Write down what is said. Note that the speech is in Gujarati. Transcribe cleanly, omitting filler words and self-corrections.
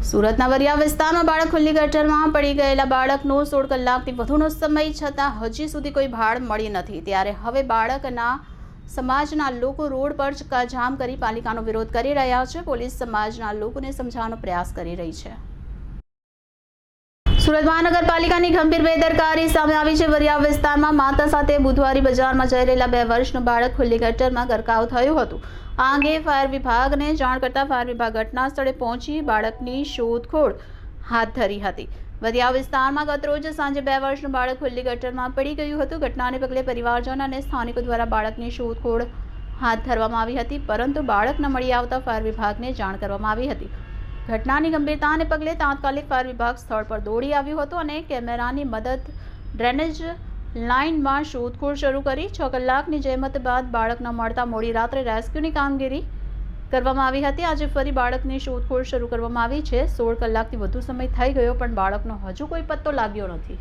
સુરતના વરિયા વિસ્તારમાં બાળક ખુલ્લી ગટરમાં પડી ગયેલા બાળકનો 16 કલાકથી વધુનો સમય છતાં હજી સુધી કોઈ ભાળ મળી નથી। ત્યારે હવે બાળકના સમાજના લોકો રોડ પર ચક્કાજામ કરી પાલિકાનો વિરોધ કરી રહ્યા છે। પોલીસ સમાજના લોકોને સમજાવવાનો પ્રયાસ કરી રહી છે। સુરત મહાનગરપાલિકાની ગંભીર બેદરકારી સામે આવી છે। વરિયા વિસ્તારમાં માતા સાથે બુધવારી બજારમાં જઈ રહેલા 2 વર્ષનું બાળક ખુલ્લી ગટરમાં ગરકાવ થયું હતું। આ અંગે ફાયર વિભાગને જાણ કરતા ફાયર વિભાગ ઘટના સ્થળે પહોંચી બાળકની શોધખોળ હાથ ધરી હતી। વરિયા વિસ્તારમાં ગતરોજ સાંજે 2 વર્ષનું બાળક ખુલ્લી ગટરમાં પડી ગયું હતું। ઘટનાને પગલે પરિવારજનો અને સ્થાનિકો દ્વારા બાળકની શોધખોળ હાથ ધરવામાં આવી હતી, પરંતુ બાળક ન મળી આવતા ફાયર વિભાગને જાણ કરવામાં આવી હતી। ઘટનાની ગંભીરતાને પગલે તાત્કાલિક ફાયર વિભાગ સ્થળ પર દોડી આવ્યું હતું અને કેમેરાની મદદ ડ્રેનેજ લાઇનમાં શોધખોળ શરૂ કરી। 6 કલાકની જહેમત બાદ બાળક ન મળતા મોડી રાત્રે રેસ્ક્યુની કામગીરી કરવામાં આવી હતી। આજે ફરી બાળકની શોધખોળ શરૂ કરવામાં આવી છે। 16 કલાકથી વધુ સમય થઈ ગયો પણ બાળકનો હજુ કોઈ પત્તો લાગ્યો નથી।